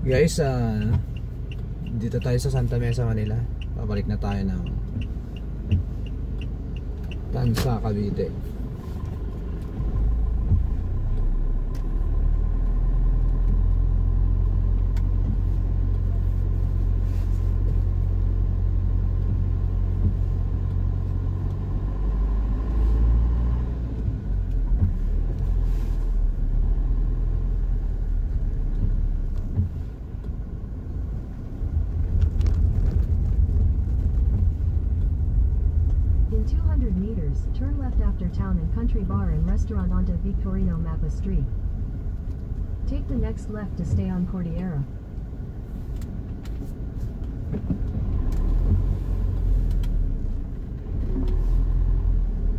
Guys, dito tayo sa Santa Mesa, Manila. Pabalik na tayo ng Tansa, Cavite. In 200 meters, turn left after Town and Country Bar and Restaurant onto Victorino Mapa Street. Take the next left to stay on Cordillera.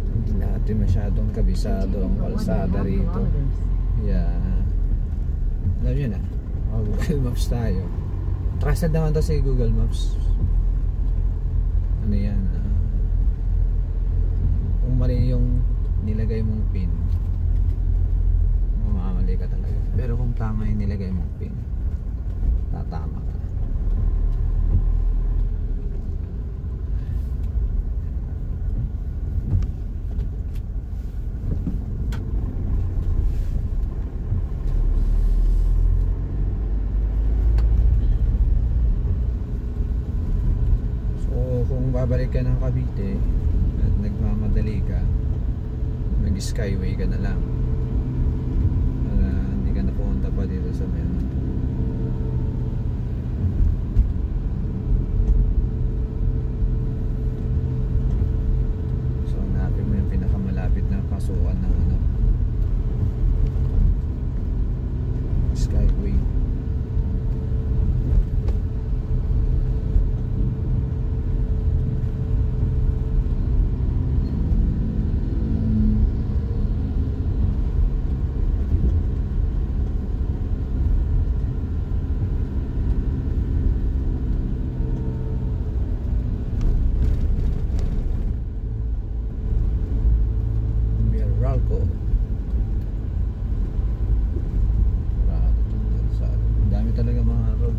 Hindi natin masyadong kabisado ang kalsada rito. Yeah. Alam nyo na, Google Maps tayo. Trusted naman to si Google Maps. Ano yan? Kung mali yung nilagay mong pin, mamakamali ka talaga. Pero kung tama yung nilagay mong pin, tatama ka. So kung babalik ka ng Cavite at nagmamadali ka, mag-skyway ka na lang para hindi ka na pumunta pa dito sa Mena. So hanapin mo yung pinakamalapit na pasukan ng Skyway.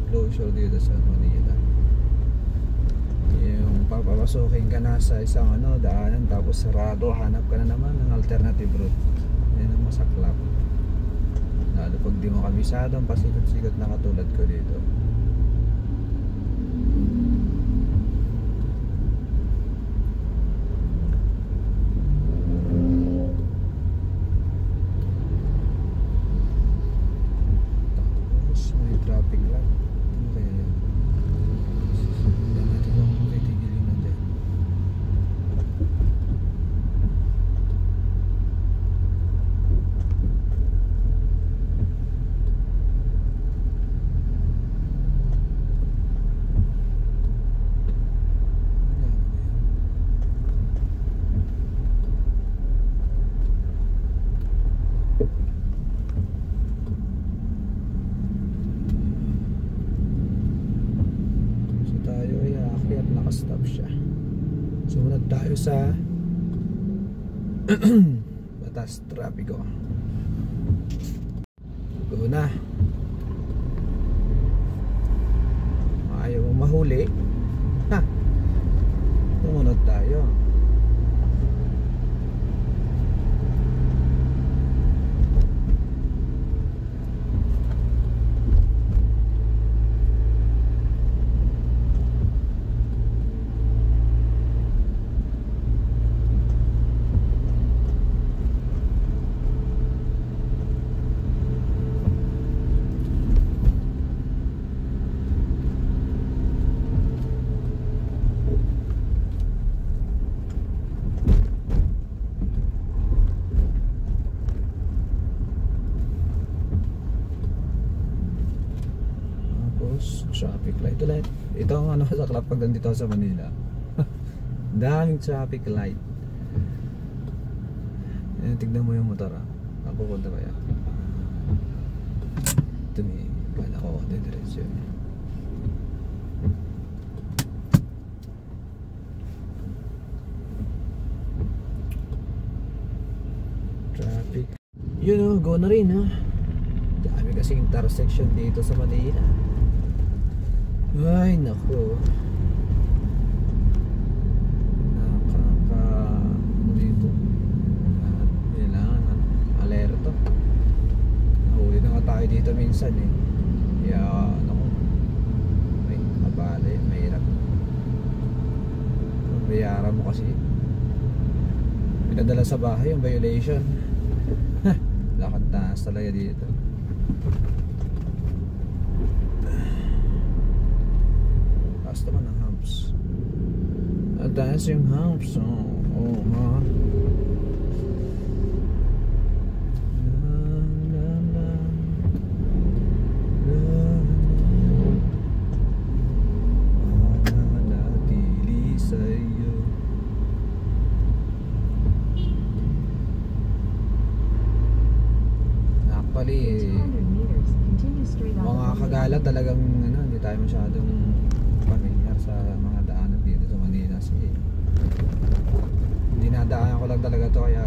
Closure dito sa Manila. Yung papapasukin ka na sa isang daanan tapos sarado, hanap ka na naman ng alternative route. Yan ang masaklap, lalo pag di mo kabisado ang pasikot-sikot na katulad ko dito. Stop siya. Sumunod tayo sa batas trapiko. Go na. Ayaw mong mahuli. Ha. Sumunod tayo. Traffic light ulit. Ito ang masaklap pag nandito sa Manila. Daming traffic light. Ayan, tignan mo yung motor. Pupunta ba yan? Tumigan ako. Didiretso yun. Traffic. Yun go na rin ha. Dami kasi intersection dito sa Manila. Ay nako, ano dito, kailangan alerto. Nahuli na nga tayo dito minsan eh. Kaya naku, may kabali, mahirap. Bayaran mo kasi, pinadala sa bahay yung violation. Lakad taas talaga dito. Taas naman ang humps. At taas yung humps. Oo nga. Mananatili sa'yo. Actually, 200 meters, continue straight on mga the kagala talagang ano, hindi tayo masyadong familiar sa mga daanan dito sa Manila kasi dinadaanan ko lang talaga to, kaya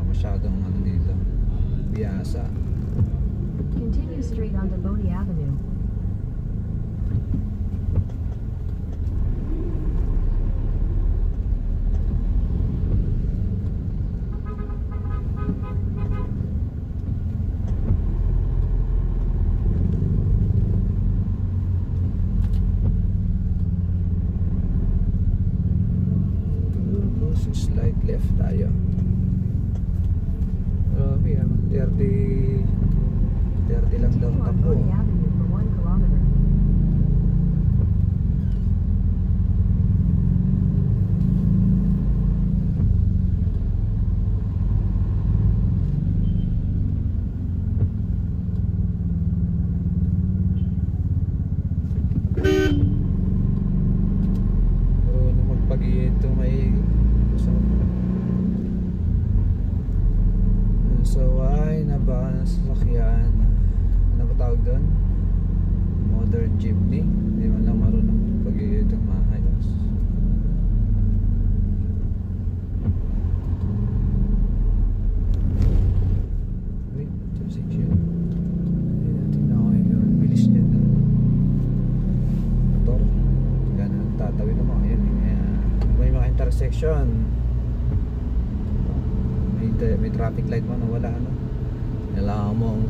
masyadong ano dito biyasa. Continue straight on to Boney Avenue. Slight left tayo. Grabe, 30 lang daw Continue on takbo. Boney Avenue for 1 kilometer. Marunong magpag-ito, may saway na ba ang sasakyan? Ano ba tawag doon? Modern jeepney. Hindi man lang marunong magpag-ito maayos. Wait, intersection. Tingnan ko yung bilis niya doon. Motor. Ganun, tatawid naman. Ayan, may mga intersection. May traffic light man na wala, ano, kailangan mong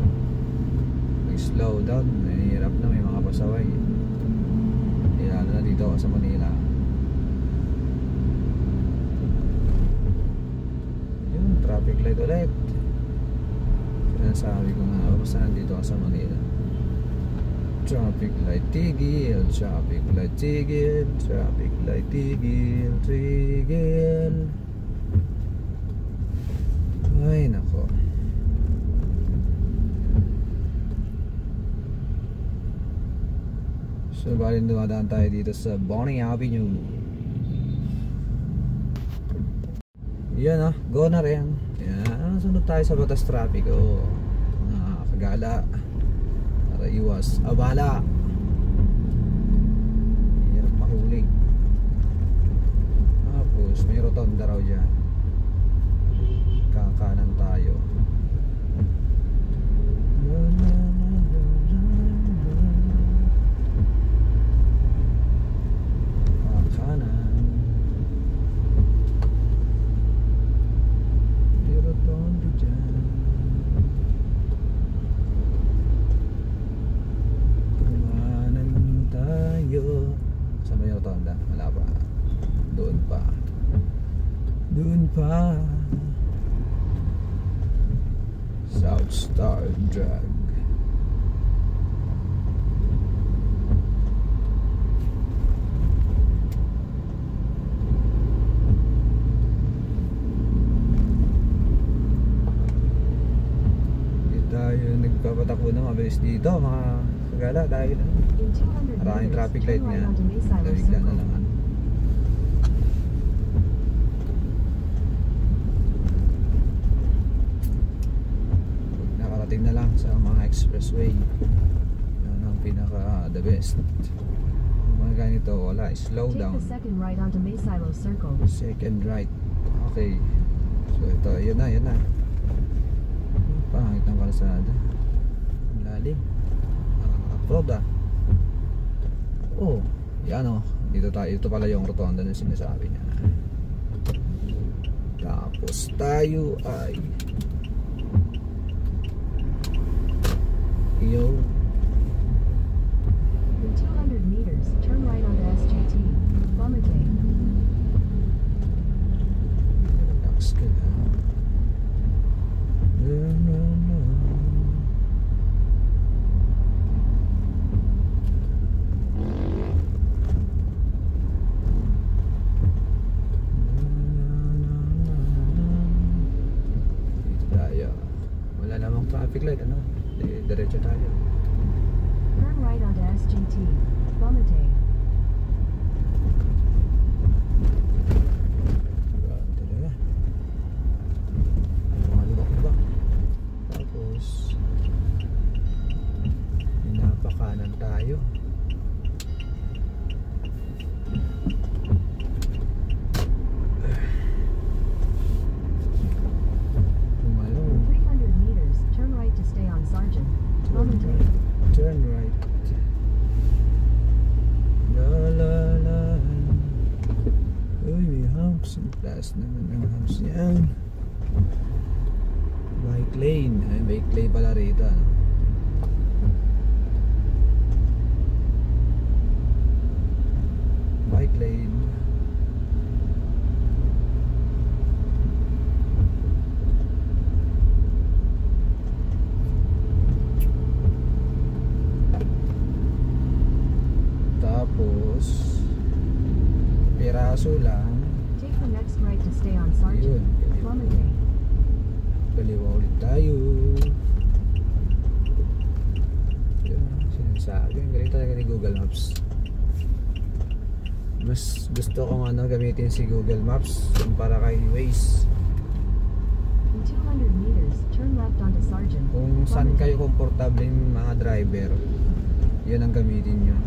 mag-slow down. Mahirap na, may mga pasaway. Lalo na dito sa Manila. Yun, traffic light ulit. Sinasabi ko nga, basta nandito ka sa Manila. Traffic light tigil, traffic light tigil, traffic light tigil, tigil. Ay nako. So bali dumadaan tayo dito sa Boney Avenue. Yan go na rin. Yan, sunod tayo sa batas trapiko. Mga kagala, para iwas abala. Hirap mahuli. Tapos may rotonda raw dyan. Kakanan tayo. Kakanan. Pero tondo dyan. Kakanan tayo. Saan ba yung rotonda? Wala pa. Doon pa. Doon pa. South Star Drag. Hindi tayo nagpapatakbo na mabilis dito mga kagala dahil In 200 maraming meters, traffic turn light right niya. onto Maysilo Nabigla na Circle. lang. Nakarating na lang sa mga expressway. Yun ang pinaka the best. Mga ganito, wala, slow Take down. the second right onto Maysilo Circle. Second right. Okay. So ito, yun na. Pangit ng kalsada. Ang lalim. Nakaka-upload Oh, yan o. Dito tayo. Ito pala yung rotonda na sinasabi niya. Tapos tayo ay yung In 200 meters, turn right onto SGT. Bumate. relax ka na. Dito tayo. Wala namang traffic light, ano? Diretso tayo. Turn right onto SGT. Bumate. Grabe talaga. Lumak-lumak. Tapos pinapakanan tayo. Tumalo. In 300 meters, turn right to stay on Sargent. Bumate. Turn right. La la la. Uy, may humps. Ang taas naman ang humps yan. Bike lane. Ay, bike lane pala rito, ano? Bike lane. Tapos piraso lang. Take the next right to stay on Sargent. Yun. Bumate. Kaliwa ulit tayo. Yun, sinasabi. Ang galing talaga ni Google Maps. Mas gusto kong gamitin si Google Maps kumpara kay Waze. In 200 meters, turn left onto Sargent. Kung saan kayo komportable yung mga driver, yun ang gamitin nyo.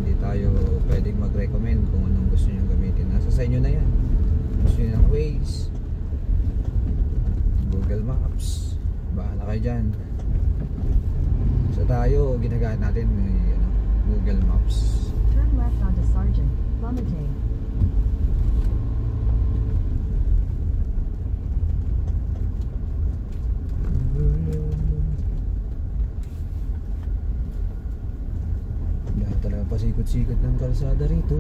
Hindi tayo pwedeng mag-recommend kung anong gusto nyo gamitin. Nasa sa inyo na yan. Gusto nyo ng Waze, Google Maps, bahala kayo dyan. So tayo, ginagamit natin Google Maps. Turn left onto Sargent. Bumate. Dahil talaga pasikot-sikot ng kalsada rito.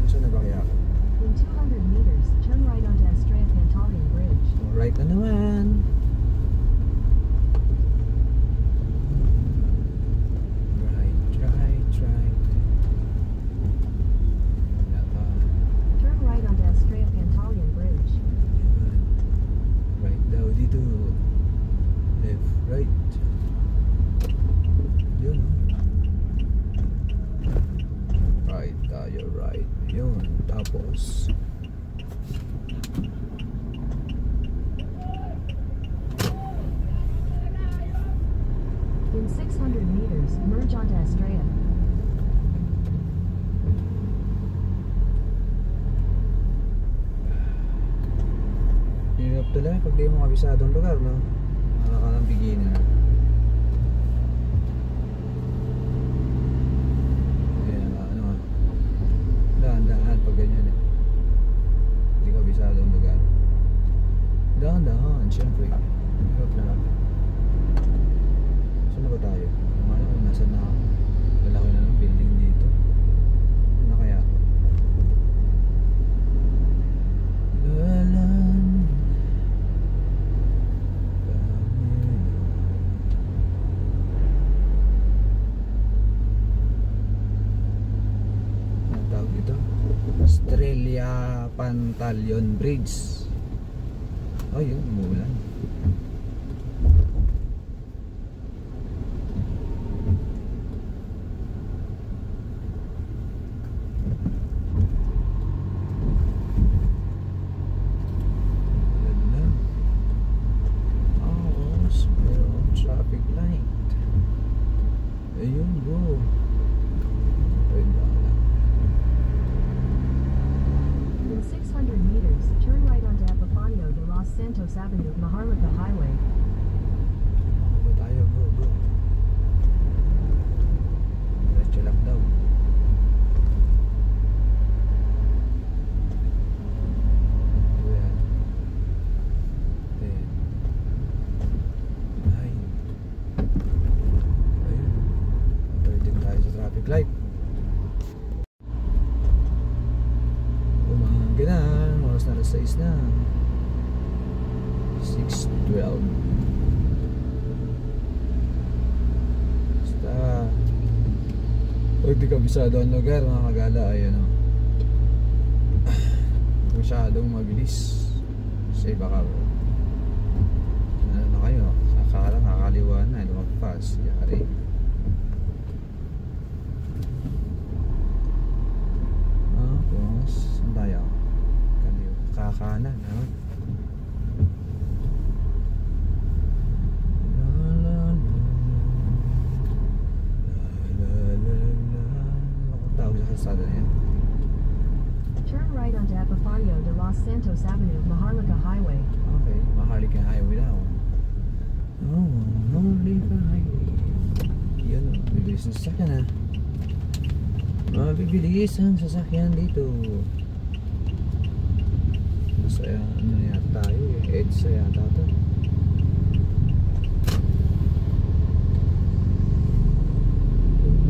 Saan na ba kaya ako? In 200 meters, turn right onto Estrella Pantaleon Bridge. Alright na naman. Right. Wala pa. Turn right onto Estrella Pantaleon Bridge. Yun. Right daw dito. Left, right. Yun, right tayo, right. Yun. Tapos In 600 meters, merge onto Estrella. hirap talaga pag di mo kabisadong lugar, no? Ka ng beginner. Kaya dahan-dahan pag ganyan eh. Hindi kabisadong lugar. Dahan-dahan, syempre. Hirap na. Saan na ba tayo? Kung nasa na ako. Lalaki na ng building dito. Ano kaya ito? Lalan. Ang tawag dito? Estrella Pantaleon Bridge. Oh, yun, umuulan. Traffic light. Ayun, bro. Wait lang. In 600 meters, turn right onto Epifanio de Los Santos Avenue, Maharlika. light. Umaga na, oras na 6 na. 6:12. Basta pag di kabisado ang lugar, mga kagala, ayun o, masyadong mabilis kasi baka ano na kayo, kakaliwa na, lumagpas, yari. Tapos saan tayo? Kakanan, ha? Turn right onto Epifanio de Los Santos Avenue, Maharlika Highway. Okay, Maharlika Highway daw. Oh, Maharlika Highway. Yan, bibilis ng sasakyan, ha? Mabibilis ang sasakyan dito. Masaya, ano yata tayo eh? EDSA yata ito.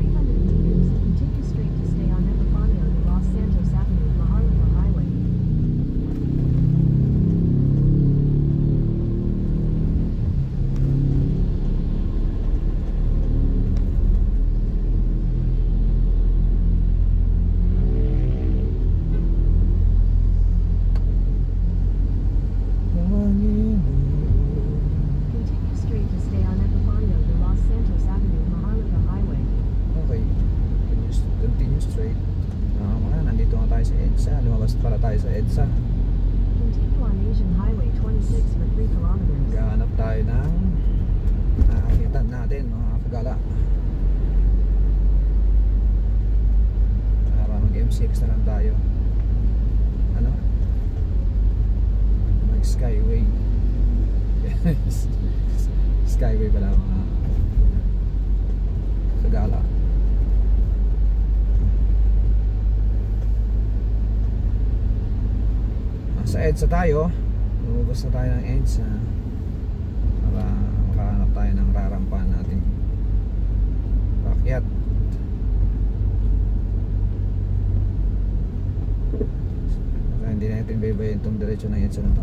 300 meters, continue straight to stay on Epifanio de Los Santos Avenue, Maharlika Highway. Continue straight to stay on Epifanio de Los Santos Avenue, Maharlika Highway. Okay, continue straight. Nandito nga tayo sa EDSA. Lumabas para tayo sa EDSA. Continue on Asian Highway 26 for 3 kilometers. Gahanap tayo ng nakakitan natin, mga kagala. Para mag M6 na lang tayo. Ano? Mag Skyway. Skyway pala, mga kagala. Sa EDSA tayo. Lumabas na tayo ng EDSA para makahanap tayo ng rarampan natin. Pakyat. Baka hindi natin baybayin itong diretso ng EDSA na ito.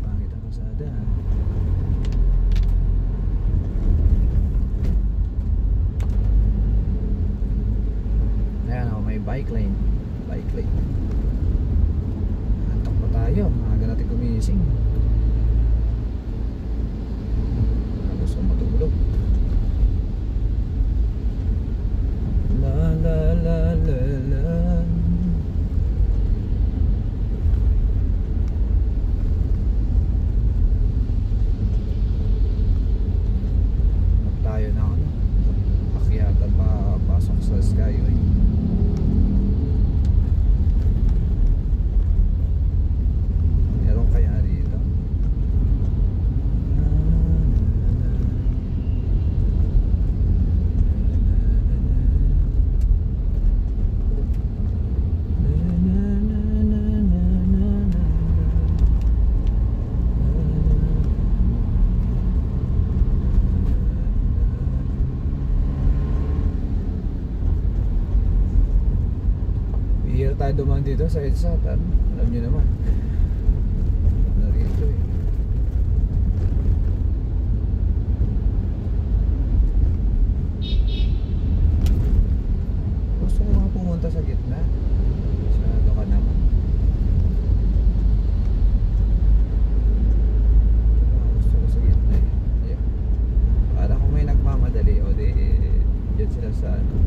Pangit ang kasada. Ayan o, may bike lane. Bike lane. Antok pa tayo. Maaga natin gumising. Gusto matulog. La la la la la. Huwag tayo na ano, akyatan pa pasok sa Skyway. Meron kaya dito? Bihira tayo dumaan dito sa EDSA. Alam nyo naman, narito eh. Gusto ko nga pumunta sa gitna. Masyado ka naman. Gusto ko sa gitna eh. Yeah. Para kung may nagmamadali, o di dyan sila sa ano,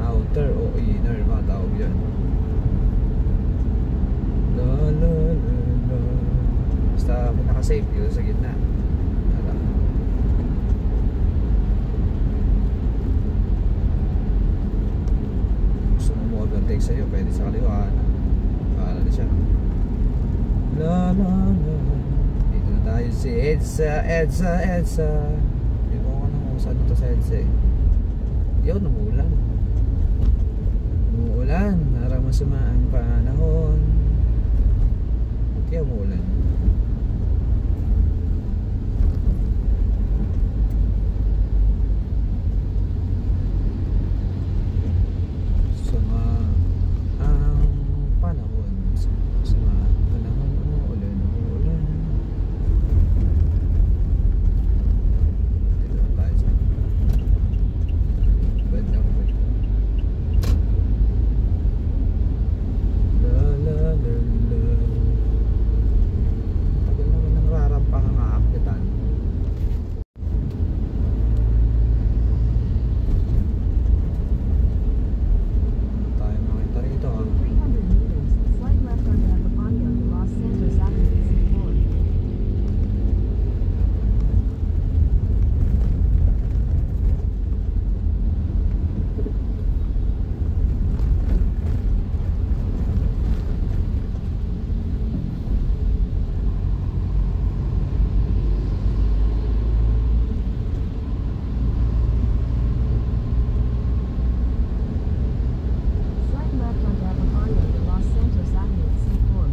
outer o inner, mga tawag yan. La la la la. Basta naka-safe yun sa gitna. Gusto mo mag-overtake sa'yo, pwede sa kaliwa. Paala na siya. La la la. Dito na tayo si EDSA, EDSA, EDSA. Hindi mo ko nang saan ito sa EDSA eh. Yun, umuulan. sumaang panahon. Kaya umulan. Sumaang panahon. Sumaang panahon. Umuulan, umuulan. Dito tayo sa bandang puto. La la la la. Tagal naman ng rarampahang aakitan. Tayo makita rito ah. In 300 meters, slide left onto Epifanio de Los Santos Avenue, C4. Slide left onto Epifanio de Los Santos Avenue, C4.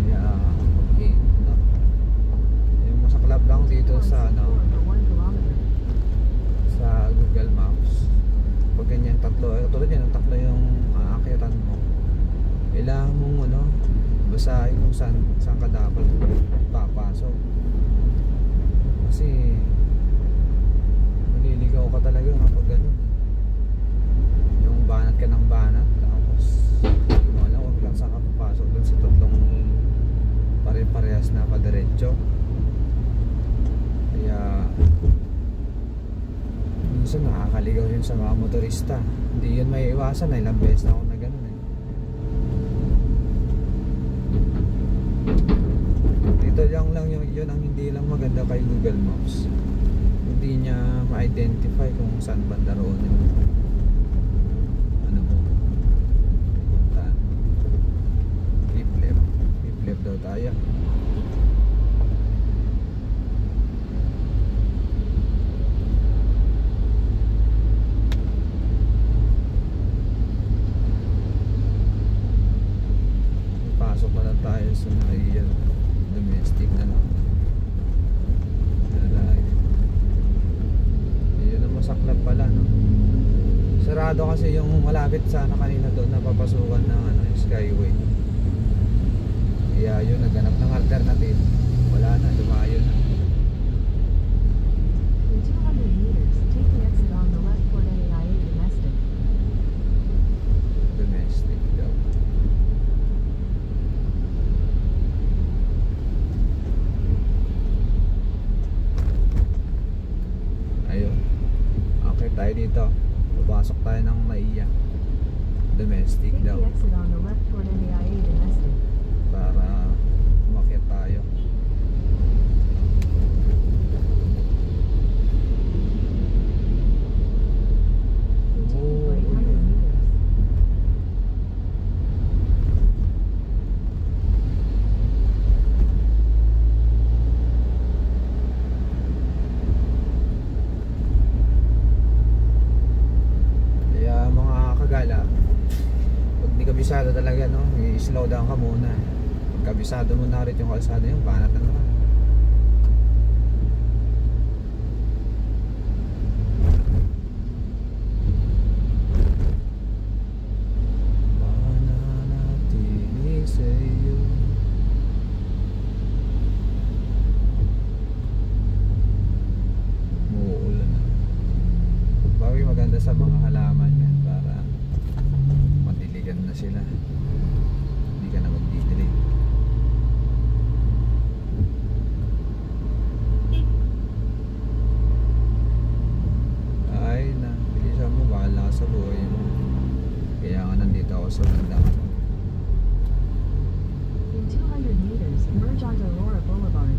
Yeah, okay. No. Yung masaklap lang dito sa ano, For 1 kilometer. sa Google Maps. Pag ganyan tatlo, tulad yan, tatlo yung aakyatan mo. Kailangan mong ano, basahin kung saan ka dapat papasok. Kasi maliligaw ka talaga kapag ganun. Yung banat ka ng banat, tapos hindi mo alam kung saan ka papasok dun sa tatlong pare-parehas na padiretso. Kaya minsan nakakaligaw yun sa mga motorista. Hindi yun may iwasan na ilang beses na ako na ganun eh. Dito lang yun ang hindi lang maganda kay Google Maps. Hindi niya ma-identify kung saan banda roon yun. Ano mo? Puntaan. Keep left. Keep left daw tayo. Pasok pa lang tayo sa domestic na lang. Yun ang masaklap pala, no? Sarado kasi yung malapit sana kanina doon na papasukan ng Skyway. Kaya yun, naghanap ng alternative. Wala na, lumayo na. In 200 meters, take the exit on the left toward AIA Domestic. Domestic daw. Ayun. Okay tayo dito. Papasok tayo ng Maiya. Domestic Take daw. the exit on the left toward AIA Domestic. Para umakyat tayo. Continue for 800 meters. Kaya mga kagala, pag di kabisado talaga, no, i-slow down ka muna. Pag kabisado mo na rin yung kalsada yung banat na naman. Mananatili sa'yo. Muuulan na. Bagay maganda sa mga halaman yan para madiligan na sila. Hindi ka na magdidilig. Ay na, bilisan mo, bahala ka sa buhay mo. Kaya nga nandito ako sa bandang In 200 meters, merge onto Aurora Boulevard.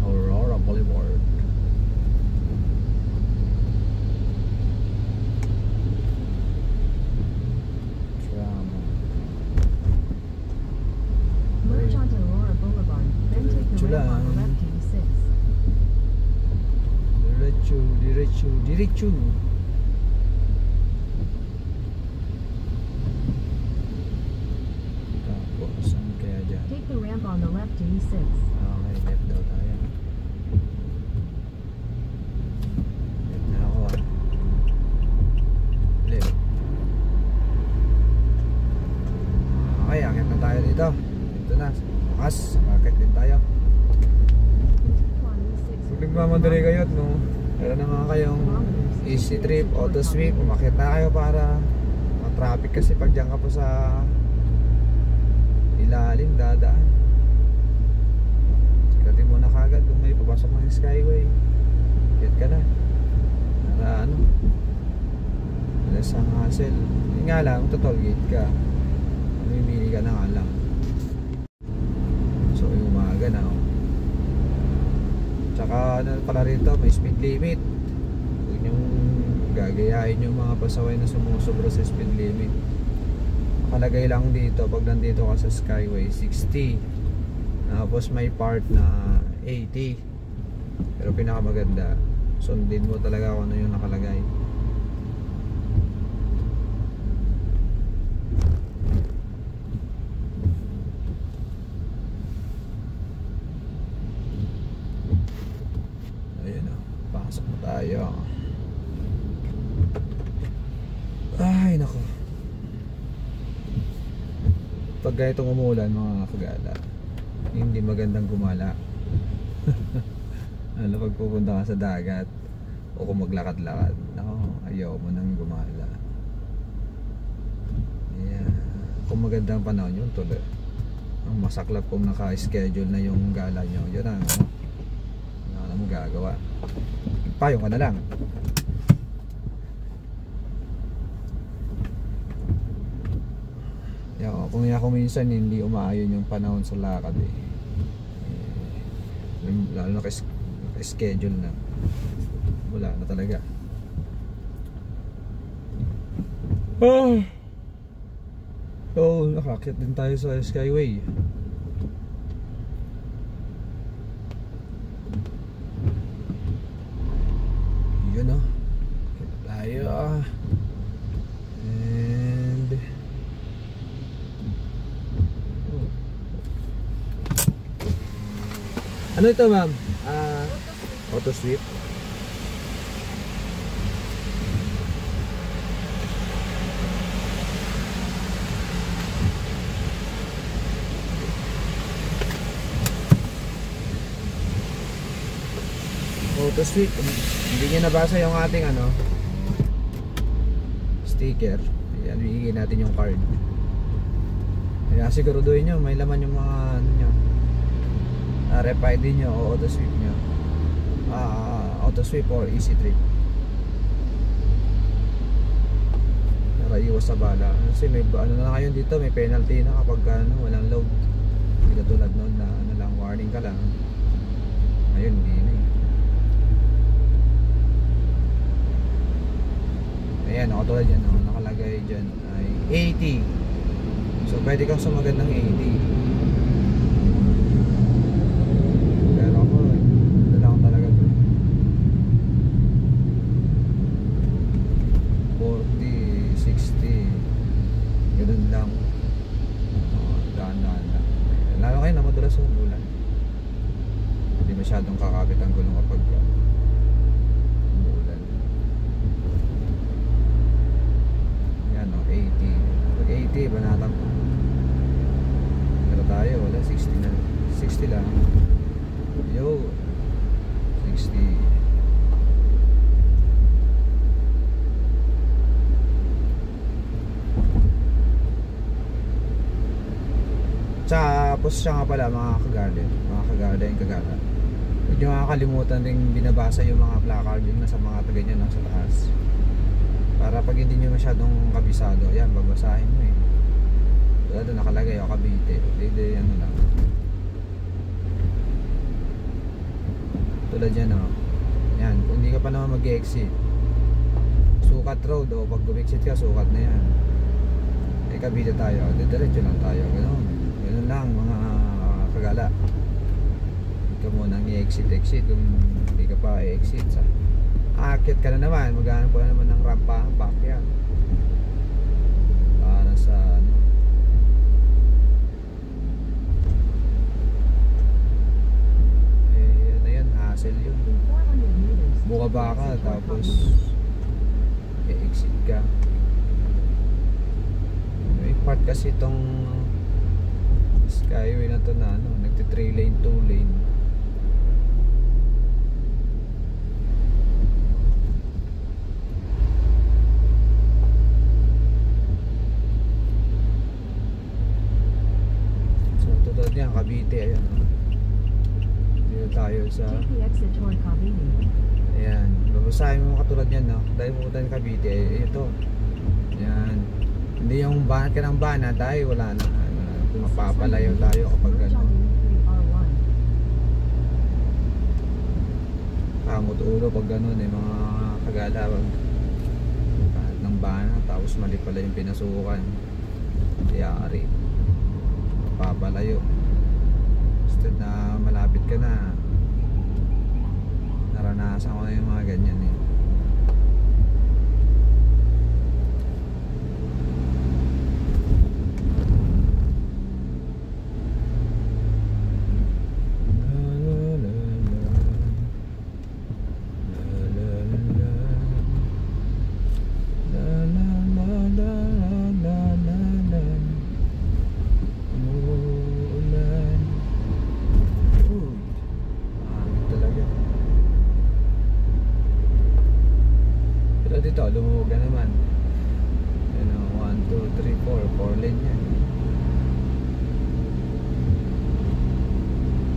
Aurora Boulevard. Drama. Merge onto Aurora Boulevard, then take the ramp on the left to E6. Diretso, diretso, diretso. Tapos, saan kaya dyan? Take the ramp on the left to E6. Okay, left daw tayo. Left na ako ah. Left. Okay, akit na tayo dito. Dito na. Bukas, akit din tayo. On E6. Kung nagmamadali kayo at no, meron naman kayong easy trip, auto sweep, umakit na kayo para ma-traffic kasi pag dyan ka po sa ilalim, dadaan. Sikatin mo na kagad kung may papasok ng skyway. Get ka na. Para ano, less ang hassle. Yun nga lang, total gate ka. Mamimili ka na nga lang. So yung umaga na oh. Tsaka ano pala rito, may speed limit. Huwag niyong gagayahin yung mga pasaway na sumusobra sa speed limit. Nakalagay lang dito pag nandito ka sa skyway 60. Tapos may part na 80. Pero pinakamaganda, sundin mo talaga kung ano yung nakalagay. Ayun o, pasok na tayo. Ay nako, pag ganitong umulan mga kagala, hindi magandang gumala. Ano pag pupunta ka sa dagat o kung maglakad-lakad, nako, ayaw mo nang gumala. Ayan. Kung magandang panahon yun, tuloy ang masaklap kung naka-schedule na yung gala nyo, yun ang ano mo gagawa, payong ka na lang. Kung minsan hindi umaayon yung panahon sa lakad lalo na schedule na, wala na talaga. So nakakit din tayo sa skyway. Yun o, tayo and ano ito ma'am? Auto sweep. Auto sweep. Hindi nyo nabasa yung ating ano sticker. Ayan, bigyan natin yung card. Kaya siguraduhin nyo may laman yung mga ano nyo, rep ID nyo o auto sweep nyo, auto sweep or easy trip, para iwas sa bala. Kasi may ano na ngayon dito, may penalty na kapag ano, walang load. Hindi katulad noon na ano lang, warning ka lang. Ngayon hindi na ayan, katulad yan nakalagay dyan ay 80. So pwede kang sumagad ng 80. Masyadong kakapit ang gulong kapag umuulan. Yan o, 80. Pag 80, banatang pero tayo, wala, 60 na, 60 lang. Yo, 60. Tapos siya nga pala mga kagarden, kagala. Huwag nyo makakalimutan rin binabasa yung mga placard yung nasa mga taganyan nasa taas, para pag hindi nyo masyadong kabisado, yan, babasahin mo wala doon nakalagay o Cavite, hindi ano lang. Tulad yan o, yan, kung hindi ka pa naman mag-exit, sukat road o pag gumexit ka, sukat na yan. Cavite tayo, diretso lang tayo, ganun lang mga kagala. Ka mo nang i-exit kung hindi ka pa i-exit sa Aakyat ka na naman, maghanap ko na naman ng rampa, backyard. Para sa ano. Eh, ano yan, hassle yun. In 400 meters, Bumaba take ka, the exit toward tapos Cavite. i-exit ka. May part kasi itong skyway na to na ano, nagti 3 lane, 2 lane. So tutulad niya, Cavite, ayan. Dito tayo sa Take the exit toward Cavite. ayan, babasahin mo katulad yan, no? Dahil pupunta ng Cavite, ito. Ayan. Hindi yung banat ka ng bana dahil wala na. Mapapalayo tayo kapag Merge ano. on U3R1. Kamot ulo pag ganun eh, mga kagalawag. Banat ng bana, tapos mali pala yung pinasukan. Yari. Mapapalayo. Instead na malapit ka na. Naranasan ko na yung mga ganyan eh. Dito, lumuhog na naman. Yan o, 1, 2, 3, 4 lane yan.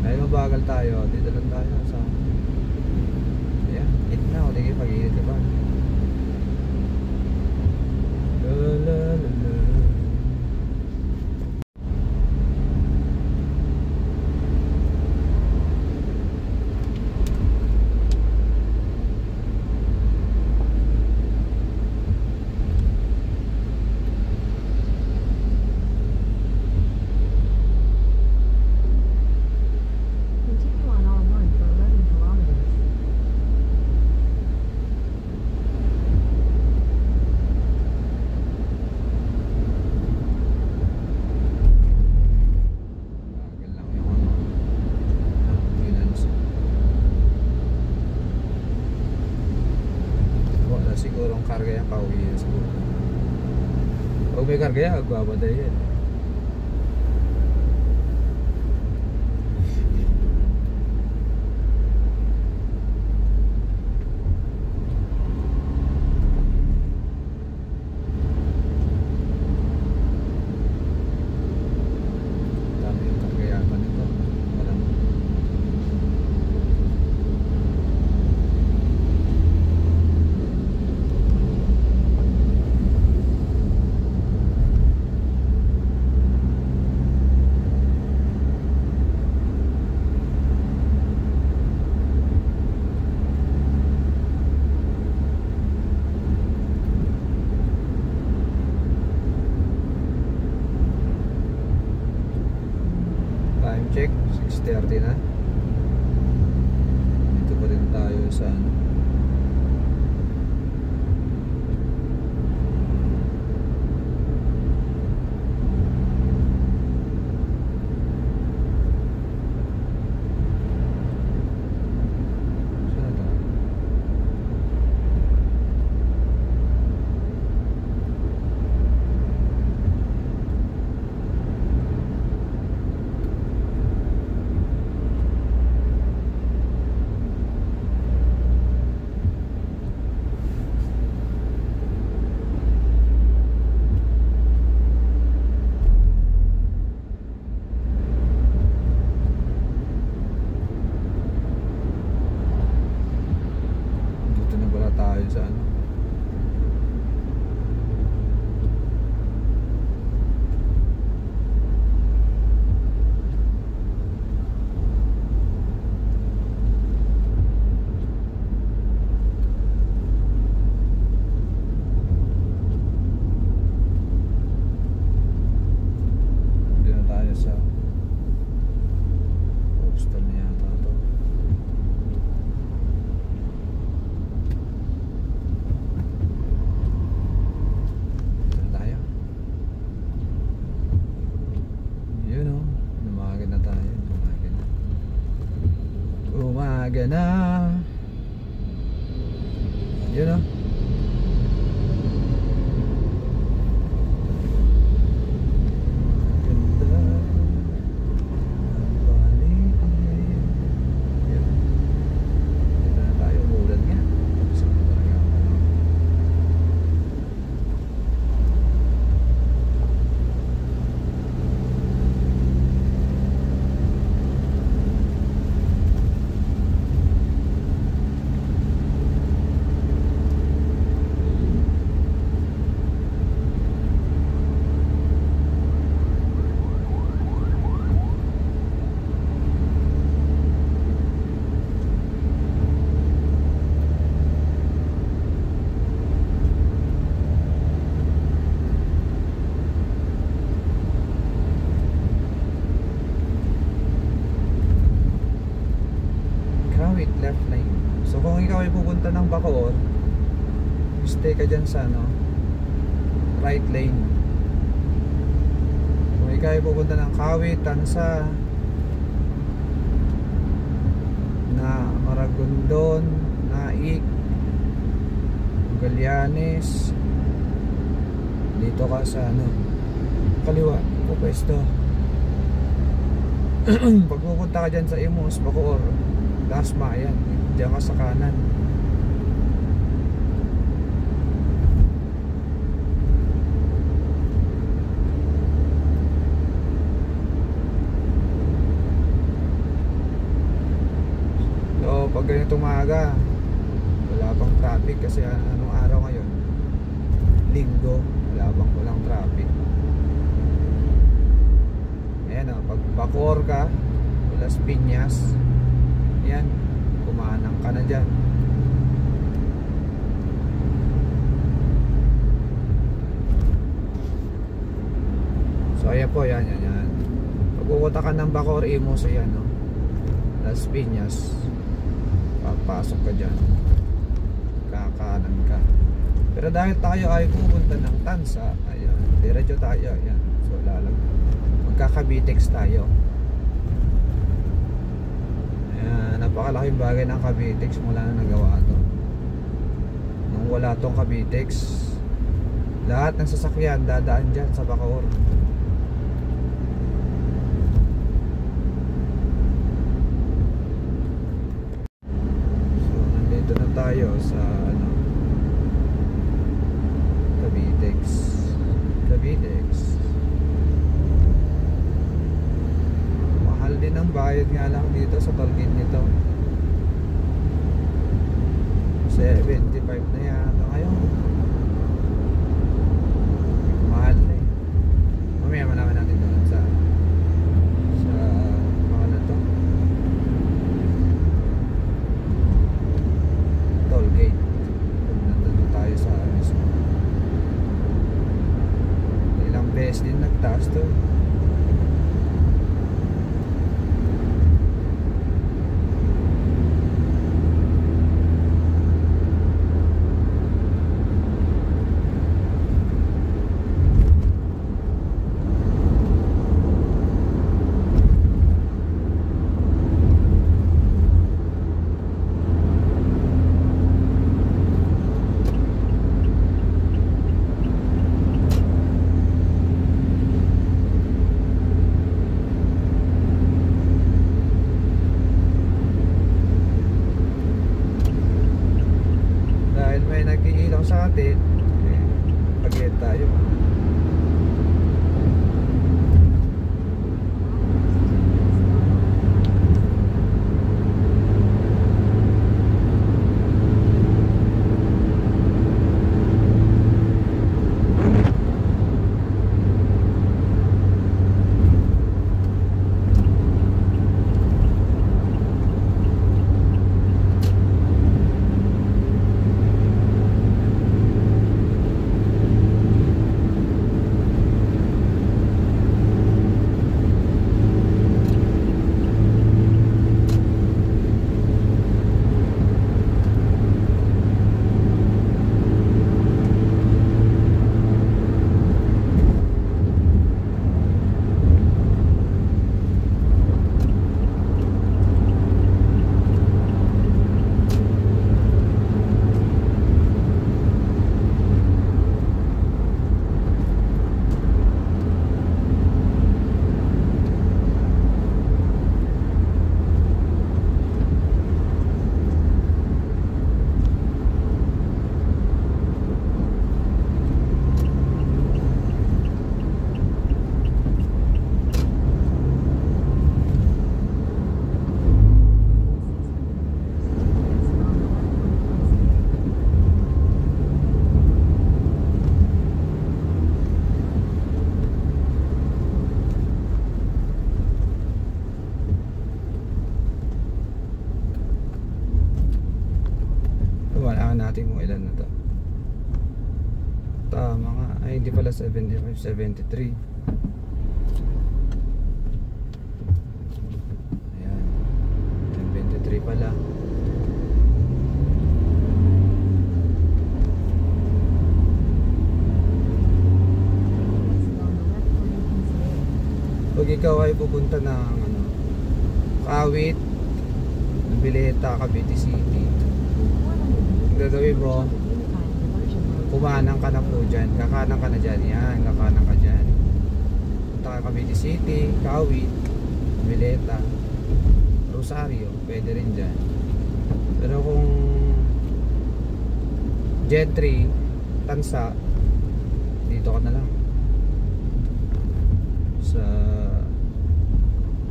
Dahil mabagal tayo, dito lang tayo sa ayan, hit na o, sige, pag-iinit ka pa. La la la la. Continue on R1 for 11 kilometers. Bagal lang yung ano, ambulance. Wala sigurong karga yan, pauwi yan siguro. Pag may karga yan, agbabaday yan. Dami yung kagayapan nito. Parang time check, 6:30 na. Dito pa rin tayo sa ano. Saan na tayo? umaga na. Yun o. Left lane. So kung ikaw ay pupunta ng Bacoor, stay ka dyan sa ano, right lane. Kung ikaw ay pupunta ng Kawit, Tansa, na Maragondon, Naik, Galianes, dito ka sa ano, kaliwa pupwesto. Pag pupunta ka dyan sa Imus, Bacoor, Dasma, ayan, diyan ka sa kanan. So pag ganitong maaga, wala pang traffic kasi anong araw ngayon? Linggo, walang traffic. Ayan o, pag Bacoor ka, Las Piñas, yan, kumanang ka na dyan. So ayan po, yan. Pag pupunta ka ng Bacoor, Imus, ayan no, Las Piñas, papasok ka dyan, kakanan ka. Pero dahil tayo ay pupunta ng Tansa, ayan, diretso tayo, ayan. So magkakabitex tayo. Napakalaking bagay ng Cavitex mula na nagawa ito. Nung wala tong Cavitex, lahat ng sasakyan dadaan dyan sa Bacoor. So nandito na tayo sa ano, Cavitex. Mahal din ang bayad nga lang dito sa tollgate nito. 75 na yata ngayon. Mahal na eh. Mamaya manaman natin doon sa mga na to, tollgate. Nandun tayo sa mismo. Ilang beses din nagtaas to. Sa atin, pag-get tayo. Walaan natin kung ilan na to. Tama nga. Ay, hindi pala 75, 73. Ayan. 73 pala. Pag ikaw ay pupunta ng Kawit, Bileta, Cavite City, gagawin mo, kumanan ka na po dyan, kakanan ka na dyan, yan, kakanan ka dyan, punta ka Cavite City, Kawit, Bileta, Rosario, pwede rin dyan. Pero kung Gentry, Tansa, dito ka na lang sa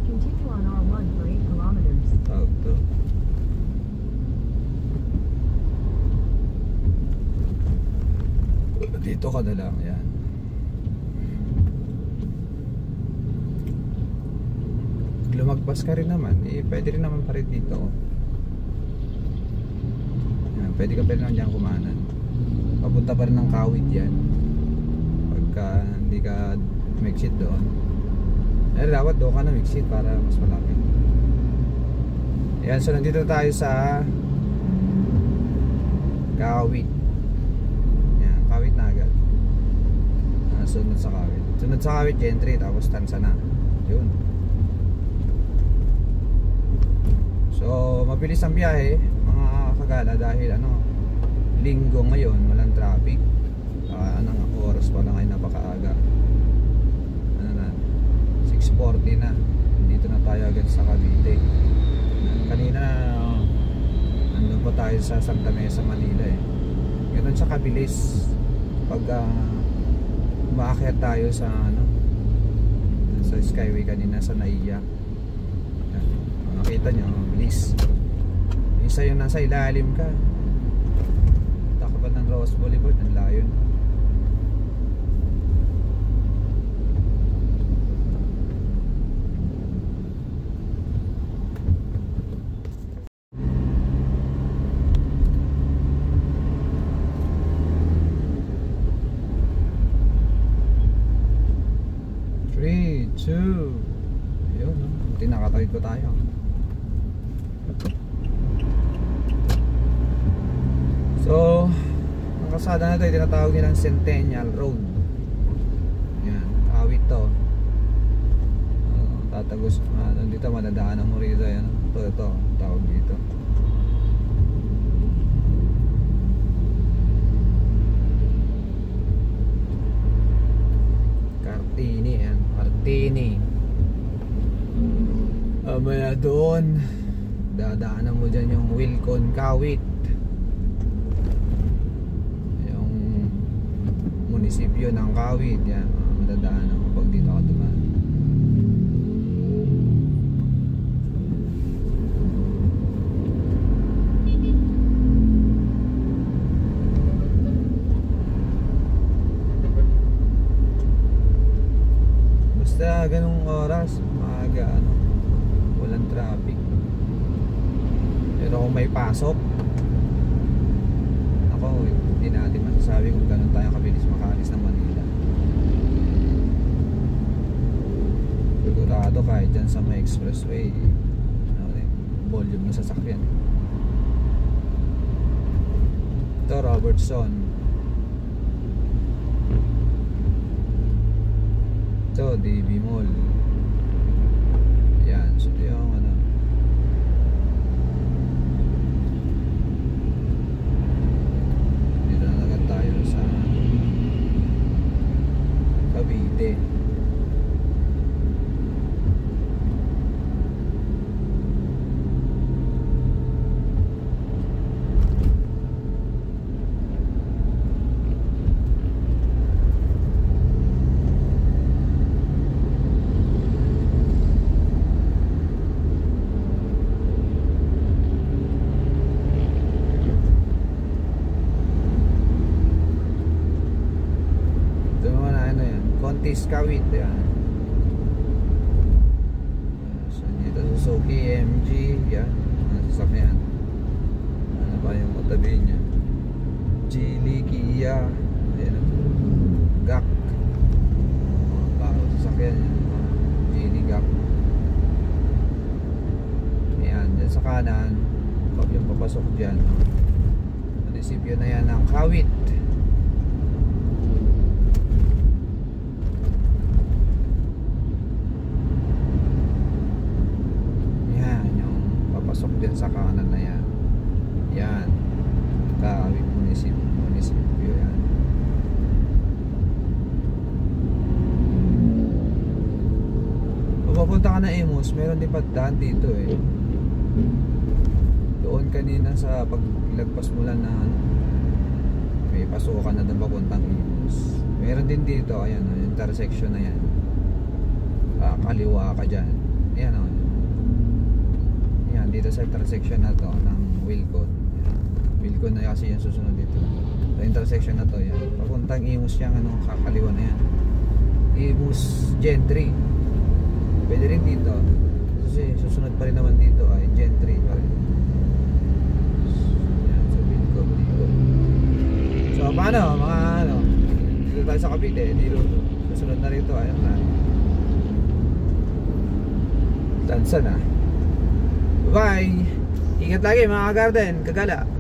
Continue on R1 for 8 kilometers. tawag to, dito ka na lang, yan. Lumagpas ka rin naman, pwede rin naman pa rin dito. Yan, pwede ka pa rin naman dyan kumanan, papunta pa rin ng Kawit yan pagka hindi ka mag-exit doon. Dapat doon ka na mag-exit para mas malapit. Yan, so nandito tayo sa Kawit. Yan, Kawit na agad. Sunod sa Kawit. Sunod sa Kawit, Gentry, tapos Tansa na. Yun. So, mabilis ang biyahe, mga kagala, dahil linggo ngayon, walang traffic. Anong oras pa lang ay napakaaga. 6:40 na. Dito na tayo agad sa Cavite. Kanina nandun pa tayo sa Santa Mesa, Manila eh. Ganun siya kabilis pag umaakyat tayo sa sa Skyway kanina sa Naiya. Makita nyo, bilis. Isa yung nasa ilalim ka. Takapan ng Rose Boulevard, ang layo na. Ayun, tinakatawid ko tayo. So, ang kasada na ito ay tinatawag nilang Centennial Road. Yan, Kawit to. Tatagos, dito madadaanan mo rito. Yan, ito, tawag dito. Cartini, yan. Martini. Maya doon dadaanan mo dyan yung Wilcon Kawit, yung munisipyo ng Kawit. Yan, madadaanan mo pag dito ka dumaan. Basta ganung oras, maaga, walang traffic. Pero kung may pasok, ako, hindi natin masasabi kung ganun tayo kabilis makaalis ng Manila. Sigurado kahit dyan sa may expressway, volume ng sasakyan. Ito, Robertson. Ito, DB Mall. Yan, so ito yung dito na agad tayo sa Cavite. Kawit, yan. So dito Suzuki MG, yan, ang sasakyan. Ano ba yung katabi niya? Kuya. Ayan. Gak. Bago sasakyan yan. Genie Gak. Ayan. Dyan sa kanan. Pag yung papasok dyan. Munisipyo na yan ng Kawit. Ayan. Yung papasok dyan sa kanan na yan. Yan. Kawit munisipyo yan. Kung papunta ka na Imus, meron din pagdaan dito eh. Doon kanina sa paglagpas mo lang na may pasukan na doon papuntang Imus. Meron din dito, ayan o, intersection na yan. Kaliwa ka dyan. Ayan o. Ayan, dito sa intersection na to ng Wilcon. Wilcon na kasi yung susunod dito. Sa intersection na to, yan. Papuntang Imus yan, ano, kakaliwa na yan. Imus Gentry. Pwede rin dito. Kasi susunod pa rin naman dito ay Gentry pa rin. Yan, sa Wilcon dito. So, paano? Mga ano, dito tayo sa Cavite. Dito, susunod na rito. Ayan na. Tansa na. Bye! Ingat lagi mga garden, kagala.